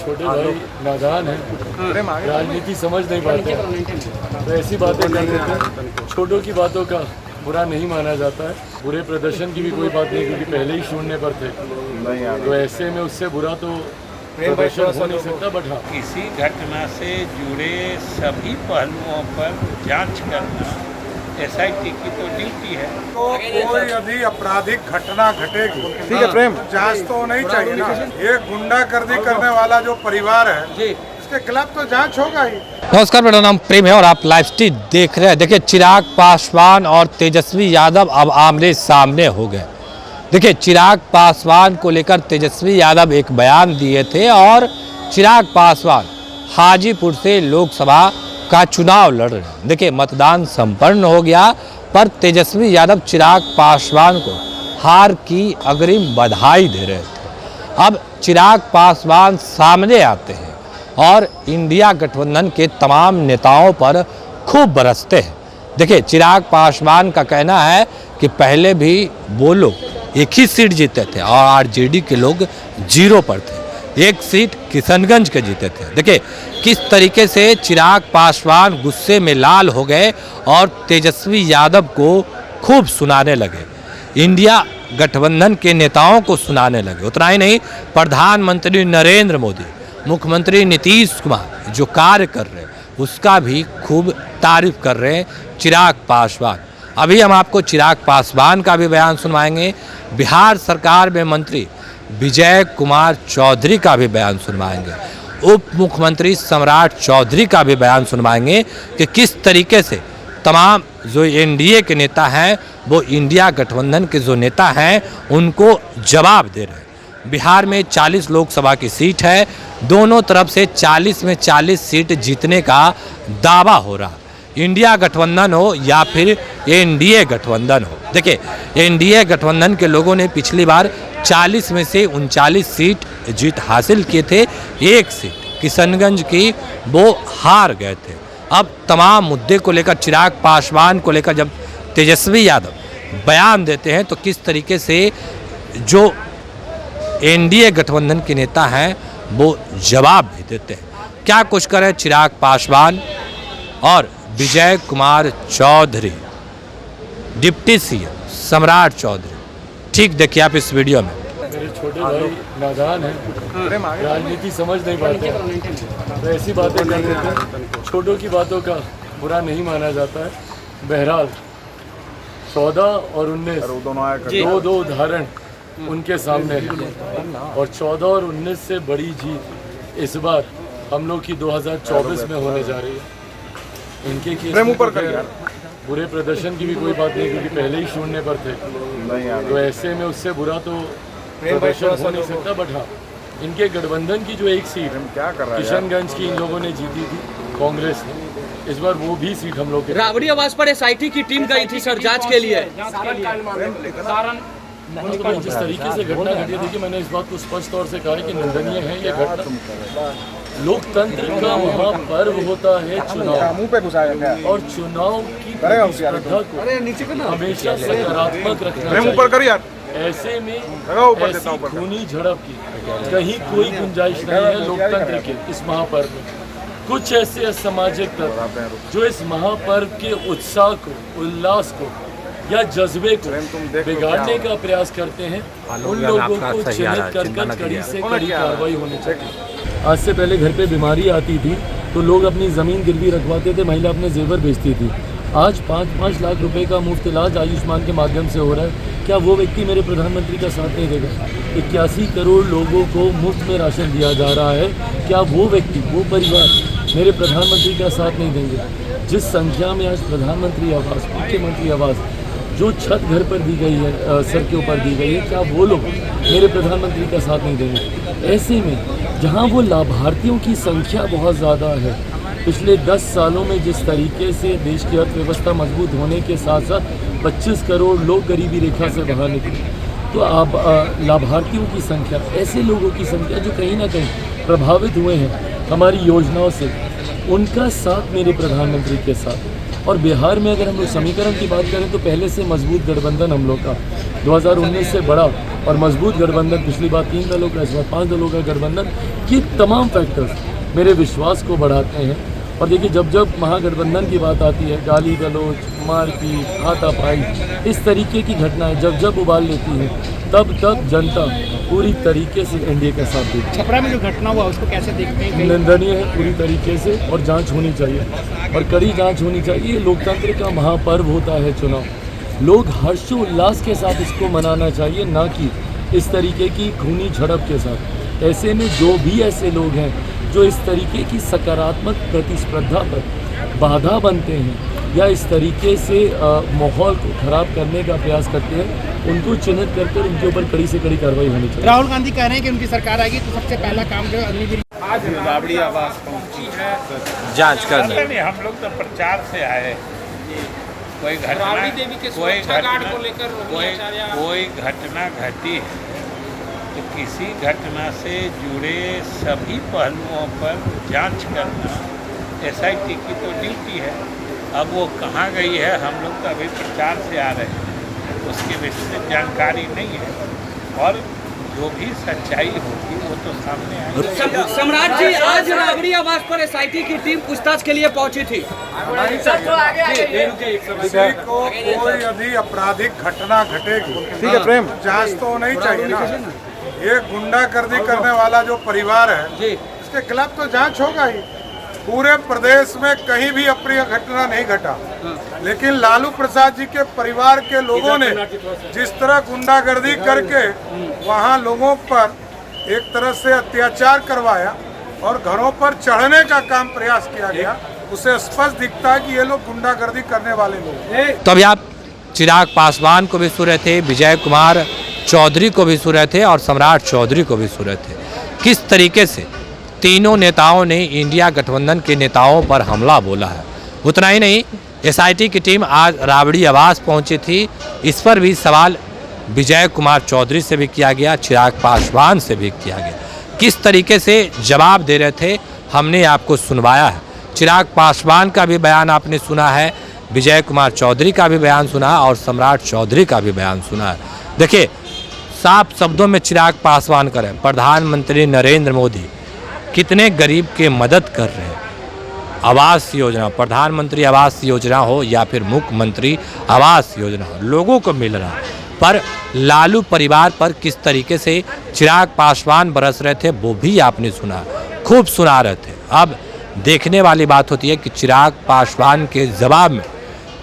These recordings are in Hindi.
छोटे भाई नादान हैं, राजनीति समझ नहीं पाते हैं, तो ऐसी बातें कर देते हैं। छोटों की बातों का बुरा नहीं माना जाता है, बुरे प्रदर्शन की भी कोई बात नहीं, क्योंकि पहले ही शून्य पर थे, तो ऐसे में उससे बुरा तो प्रदर्शन हो नहीं सकता। बट हाँ, किसी घटना से जुड़े सभी पहलुओं पर जांच करना SIT की तो ड्यूटी है। तो कोई यदि आपराधिक घटना घटेगी, ठीक है प्रेम, जांच तो होना ही चाहिए ना। ये गुंडागर्दी करने वाला जो परिवार है इसके खिलाफ तो जांच होगा ही। नमस्कार, मेरा नाम प्रेम है और आप लाइव स्ट्रीम देख रहे हैं। देखिए, चिराग पासवान और तेजस्वी यादव अब आमने सामने हो गए। देखिए, चिराग पासवान को लेकर तेजस्वी यादव एक बयान दिए थे और चिराग पासवान हाजीपुर से लोकसभा का चुनाव लड़ रहे हैं। देखिए, मतदान संपन्न हो गया, पर तेजस्वी यादव चिराग पासवान को हार की अग्रिम बधाई दे रहे थे। अब चिराग पासवान सामने आते हैं और इंडिया गठबंधन के तमाम नेताओं पर खूब बरसते हैं। देखिए, चिराग पासवान का कहना है कि पहले भी वो लोग एक ही सीट जीते थे और आरजेडी के लोग 0 पर थे, एक सीट किशनगंज के जीते थे। देखिए, किस तरीके से चिराग पासवान गुस्से में लाल हो गए और तेजस्वी यादव को खूब सुनाने लगे, इंडिया गठबंधन के नेताओं को सुनाने लगे। उतना ही नहीं, प्रधानमंत्री नरेंद्र मोदी, मुख्यमंत्री नीतीश कुमार जो कार्य कर रहे हैं उसका भी खूब तारीफ कर रहे हैं चिराग पासवान। अभी हम आपको चिराग पासवान का भी बयान सुनवाएंगे, बिहार सरकार में मंत्री विजय कुमार चौधरी का भी बयान सुनवाएंगे, उप मुख्यमंत्री सम्राट चौधरी का भी बयान सुनवाएंगे कि किस तरीके से तमाम जो एनडीए के नेता हैं वो इंडिया गठबंधन के जो नेता हैं उनको जवाब दे रहे हैं। बिहार में 40 लोकसभा की सीट है, दोनों तरफ से 40 में 40 सीट जीतने का दावा हो रहा। इंडिया गठबंधन हो या फिर एनडीए गठबंधन हो, देखिए, एनडीए गठबंधन के लोगों ने पिछली बार 40 में से 39 सीट जीत हासिल किए थे, एक सीट किशनगंज की वो हार गए थे। अब तमाम मुद्दे को लेकर चिराग पासवान को लेकर जब तेजस्वी यादव बयान देते हैं तो किस तरीके से जो एनडीए गठबंधन के नेता हैं वो जवाब भी देते हैं। क्या कुछ करें चिराग पासवान और विजय कुमार चौधरी, डिप्टी सीएम सम्राट चौधरी, ठीक देखिए आप इस वीडियो में। मेरे छोटे भाई नादान हैं, राजनीति समझ नहीं पाते हैं, तो ऐसी बातें कर देते हैं। छोटों की बातों का बुरा नहीं माना जाता है। बहरहाल 14 और 19 दो उदाहरण उनके सामने है और 14 और 19 से बड़ी जीत इस बार हम लोग की 2024 में होने जा रही है। इनके केस में बुरे प्रदर्शन की भी कोई बात नहीं, क्योंकि पहले ही शून्य पर थे, तो ऐसे में उससे बुरा तो प्रदर्शन हो नहीं सकता। बट हाँ, इनके गठबंधन की जो एक सीट किशनगंज की इन लोगों ने जीती थी कांग्रेस ने, इस बार वो भी सीट हम लोग राबड़ी आवास पर SIT की टीम गई थी सर जांच के लिए। जिस तरीके से घटना घटी, देखिए, मैंने इस बात को स्पष्ट तौर से कहा है कि निंदनीय है ये घटना। लोकतंत्र का महापर्व होता है चुनाव, और चुनाव की प्रतिस्पर्धा को हमेशा सकारात्मक रखना। ऐसे में ऐसी खूनी झड़प की कहीं कोई गुंजाइश नहीं है लोकतंत्र के इस महापर्व में। कुछ ऐसे असामाजिक तत्व जो इस महापर्व के उत्साह को, उल्लास को या जज्बे को बिगाड़ने का प्रयास करते हैं, उन लोगों को चिन्हित कर कड़ी से कड़ी कार्रवाई होनी चाहिए। आज से पहले घर पे बीमारी आती थी तो लोग अपनी ज़मीन गिरवी रखवाते थे, महिला अपने जेवर बेचती थी। आज 5-5 लाख रुपए का मुफ्त इलाज आयुष्मान के माध्यम से हो रहा है। क्या वो व्यक्ति मेरे प्रधानमंत्री का साथ नहीं देगा? 81 करोड़ लोगों को मुफ्त में राशन दिया जा रहा है, क्या वो व्यक्ति, वो परिवार मेरे प्रधानमंत्री का साथ नहीं देंगे? जिस संख्या में आज प्रधानमंत्री आवास, मुख्यमंत्री आवास जो छत घर पर दी गई है, सर के ऊपर दी गई है, क्या वो लोग मेरे प्रधानमंत्री का साथ नहीं देंगे? ऐसे में जहां वो लाभार्थियों की संख्या बहुत ज़्यादा है, पिछले 10 सालों में जिस तरीके से देश की अर्थव्यवस्था मजबूत होने के साथ साथ 25 करोड़ लोग गरीबी रेखा से बाहर निकले, तो अब लाभार्थियों की संख्या, ऐसे लोगों की संख्या जो कहीं ना कहीं प्रभावित हुए हैं हमारी योजनाओं से, उनका साथ मेरे प्रधानमंत्री के साथ। और बिहार में अगर हम लोग समीकरण की बात करें तो पहले से मजबूत गठबंधन हम लोग का 2019 से बड़ा और मजबूत गठबंधन, पिछली बार 3 दलों का, इस बार 5 दलों का गठबंधन, ये तमाम फैक्टर्स मेरे विश्वास को बढ़ाते हैं। और देखिए, जब जब महागठबंधन की बात आती है, गाली गलौज, मारपीट, हाथापाई, इस तरीके की घटनाएं जब जब उबाल लेती है, तब तब जनता पूरी तरीके से एनडीए का साथ देती है। छपरा में जो घटना हुआ उसको कैसे देखते हैं? निंदनीय है पूरी तरीके से, और जांच होनी चाहिए और कड़ी जांच होनी चाहिए। लोकतंत्र का महापर्व होता है चुनाव, लोग हर्षोल्लास के साथ इसको मनाना चाहिए, ना कि इस तरीके की खूनी झड़प के साथ। ऐसे में जो भी ऐसे लोग हैं जो इस तरीके की सकारात्मक प्रतिस्पर्धा पर बाधा बनते हैं या इस तरीके से माहौल को खराब करने का प्रयास करते हैं, उनको चिन्हित करके उनके ऊपर कड़ी से कड़ी कार्रवाई होनी चाहिए। राहुल गांधी कह रहे हैं कि उनकी सरकार आएगी तो सबसे पहला काम जो है अग्निवीर। आज राबड़ी आवास पहुंची है जांच करने। नहीं, हम लोग तो प्रचार से आए। कोई घटना कोई घटना घटी है तो किसी घटना से जुड़े सभी पहलुओं पर जांच करना एसआईटी की तो ड्यूटी है। अब वो कहाँ गई है, हम लोग तो अभी प्रचार से आ रहे हैं, उसकी विस्तृत जानकारी नहीं है। और जो भी सच्चाई होगी वो तो सामने आएगी। सम्राट जी, आज राबड़ी आवास पर एसआईटी की टीम पूछताछ के लिए पहुंची थी। किसी को कोई यदि आपराधिक घटना घटेगी, ठीक है प्रेम, जांच तो नहीं चाहिए ना। ये गुंडागर्दी करने वाला जो परिवार है, इसके खिलाफ तो जांच होगा ही। पूरे प्रदेश में कहीं भी अप्रिय घटना नहीं घटा, लेकिन लालू प्रसाद जी के परिवार के लोगों ने जिस तरह गुंडागर्दी करके वहां लोगों पर एक तरह से अत्याचार करवाया और घरों पर चढ़ने का काम प्रयास किया गया, उसे स्पष्ट दिखता है कि ये लोग गुंडागर्दी करने वाले लोग। तो अभी आप चिराग पासवान को भी सुन रहे थे, विजय कुमार चौधरी को भी सुन रहे थे और सम्राट चौधरी को भी सुन रहे थे। किस तरीके से तीनों नेताओं ने इंडिया गठबंधन के नेताओं पर हमला बोला है। उतना ही नहीं, एसआईटी की टीम आज राबड़ी आवास पहुंची थी। इस पर भी सवाल विजय कुमार चौधरी से भी किया गया, चिराग पासवान से भी किया गया। किस तरीके से जवाब दे रहे थे हमने आपको सुनवाया है। चिराग पासवान का भी बयान आपने सुना है, विजय कुमार चौधरी का भी बयान सुना और सम्राट चौधरी का भी बयान सुना है। देखिए, साफ शब्दों में चिराग पासवान करें, प्रधानमंत्री नरेंद्र मोदी कितने गरीब के मदद कर रहे हैं। आवास योजना, प्रधानमंत्री आवास योजना हो या फिर मुख्यमंत्री आवास योजना हो, लोगों को मिल रहा है। पर लालू परिवार पर किस तरीके से चिराग पासवान बरस रहे थे वो भी आपने सुना, खूब सुना रहे थे। अब देखने वाली बात होती है कि चिराग पासवान के जवाब में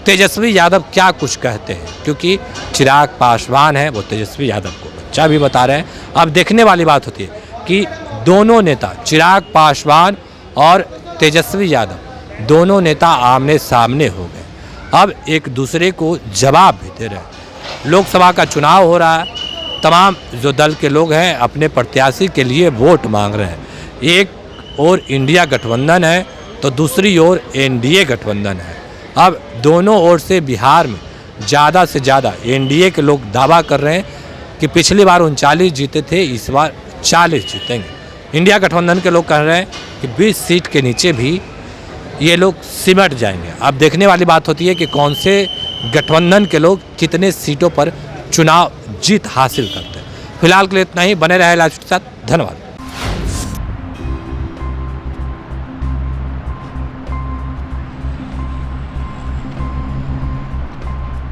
तेजस्वी यादव क्या कुछ कहते हैं, क्योंकि चिराग पासवान है वो तेजस्वी यादव को बच्चा भी बता रहे हैं। अब देखने वाली बात होती है कि दोनों नेता चिराग पासवान और तेजस्वी यादव दोनों नेता आमने सामने हो गए। अब एक दूसरे को जवाब भी दे रहे हैं। लोकसभा का चुनाव हो रहा है, तमाम जो दल के लोग हैं अपने प्रत्याशी के लिए वोट मांग रहे हैं। एक और इंडिया गठबंधन है तो दूसरी ओर एनडीए गठबंधन है। अब दोनों ओर से बिहार में ज़्यादा से ज़्यादा एनडीए के लोग दावा कर रहे हैं कि पिछली बार 39 जीते थे, इस बार 40 जीतेंगे। इंडिया गठबंधन के लोग कह रहे हैं कि 20 सीट के नीचे भी ये लोग सिमट जाएंगे। अब देखने वाली बात होती है कि कौन से गठबंधन के लोग कितने सीटों पर चुनाव जीत हासिल करते हैं। फिलहाल के लिए इतना ही, बने रहे लाइव के साथ। धन्यवाद।